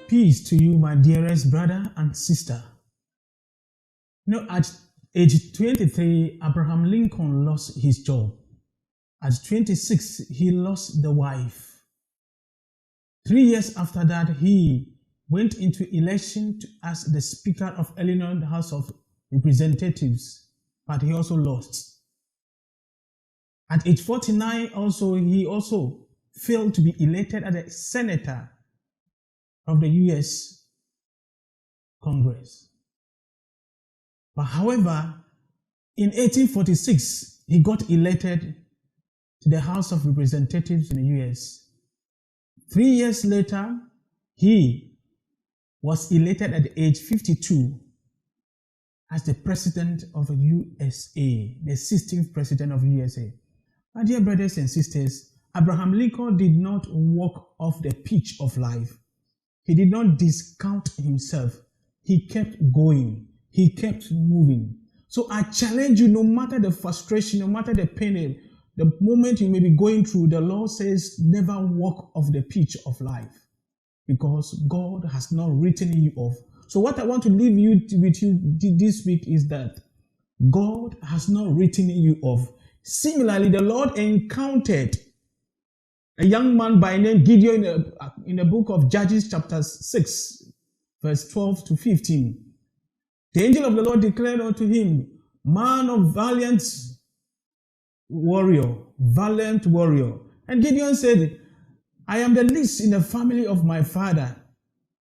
Peace to you, my dearest brother and sister. At age 23, Abraham Lincoln lost his job. At 26, he lost the wife. 3 years after that, he went into election as the Speaker of Illinois House of Representatives, but he also lost. At age 49, he also failed to be elected as a senator of the U.S. Congress. But however, in 1846, he got elected to the House of Representatives in the U.S. 3 years later, he was elected at age 52 as the President of the USA, the 16th President of the USA. My dear brothers and sisters, Abraham Lincoln did not walk off the pitch of life. He did not discount himself. He kept going. He kept moving. So I challenge you, no matter the frustration, no matter the pain, the moment you may be going through, the Lord says, never walk off the pitch of life, because God has not written you off. So what I want to leave with you this week is that God has not written you off. Similarly, the Lord encountered a young man by name Gideon in the book of Judges chapter 6, verse 12 to 15. The angel of the Lord declared unto him, man of valiant warrior. And Gideon said, I am the least in the family of my father.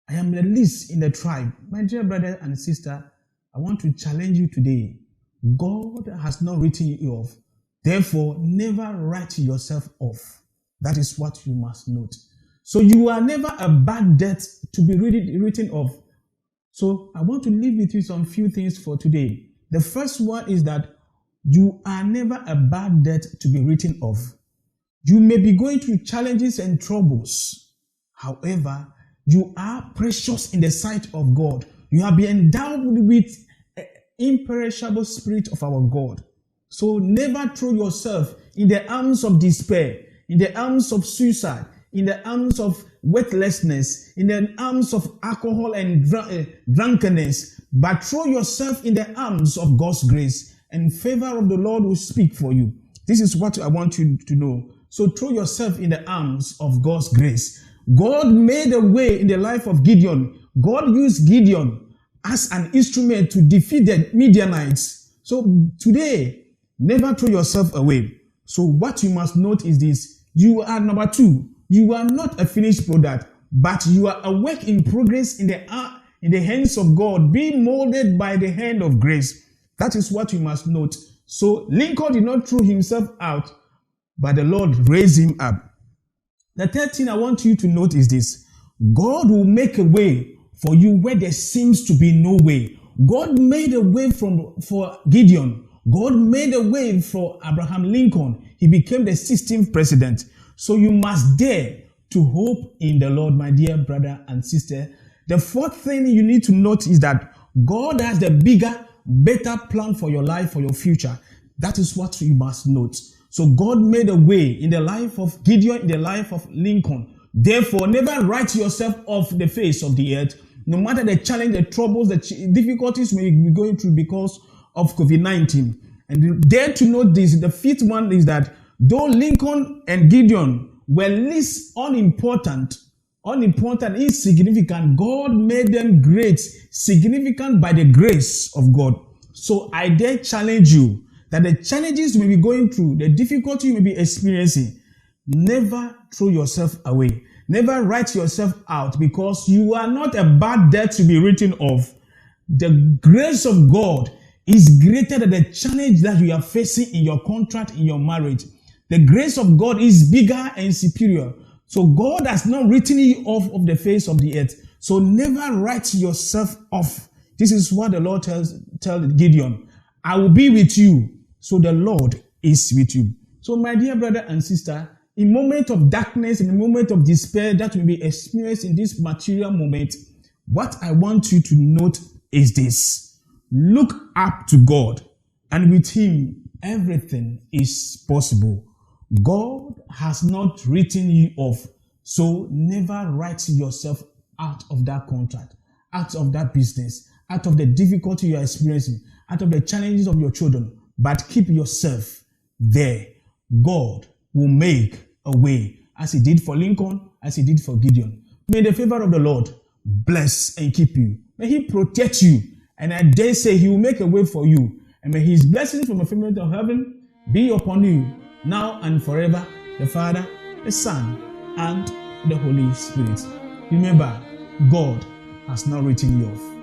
I am the least in the tribe. My dear brother and sister, I want to challenge you today. God has not written you off. Therefore, never write yourself off. That is what you must note. So you are never a bad debt to be written off. So I want to leave with you some few things for today. The first one is that you are never a bad debt to be written off. You may be going through challenges and troubles. However, you are precious in the sight of God. You have been endowed with an imperishable spirit of our God. So never throw yourself in the arms of despair, in the arms of suicide, in the arms of worthlessness, in the arms of alcohol and drunkenness, but throw yourself in the arms of God's grace, and favor of the Lord will speak for you. This is what I want you to know. So throw yourself in the arms of God's grace. God made a way in the life of Gideon. God used Gideon as an instrument to defeat the Midianites. So today, never throw yourself away. So what you must note is this. You are number two. You are not a finished product, but you are a work in progress in the hands of God, being molded by the hand of grace. That is what you must note. So Lincoln did not throw himself out, but the Lord raised him up. The third thing I want you to note is this. God will make a way for you where there seems to be no way. God made a way for Gideon. God made a way for Abraham Lincoln. He became the 16th president. So you must dare to hope in the Lord, my dear brother and sister. The fourth thing you need to note is that God has the bigger, better plan for your life, for your future. That is what you must note. So God made a way in the life of Gideon, in the life of Lincoln. Therefore, never write yourself off the face of the earth, no matter the challenge, the troubles, the difficulties you may be going through because of COVID-19. And dare to note this, the fifth one is that though Lincoln and Gideon were least unimportant, insignificant, God made them great, significant by the grace of God. So I dare challenge you that the challenges you may be going through, the difficulty you may be experiencing, never throw yourself away. Never write yourself out, because you are not a bad debt to be written off. The grace of God is greater than the challenge that you are facing in your contract, in your marriage. The grace of God is bigger and superior. So God has not written you off of the face of the earth. So never write yourself off. This is what the Lord tells Gideon. I will be with you. So the Lord is with you. So my dear brother and sister, in moment of darkness, in a moment of despair that will be experienced in this material moment, what I want you to note is this. Look up to God, and with Him, everything is possible. God has not written you off, so never write yourself out of that contract, out of that business, out of the difficulty you are experiencing, out of the challenges of your children, but keep yourself there. God will make a way, as He did for Lincoln, as He did for Gideon. May the favor of the Lord bless and keep you. May He protect you, and I dare say He will make a way for you. And may His blessings from the firmament of heaven be upon you, now and forever, the Father, the Son, and the Holy Spirit. Remember, God has not written you off.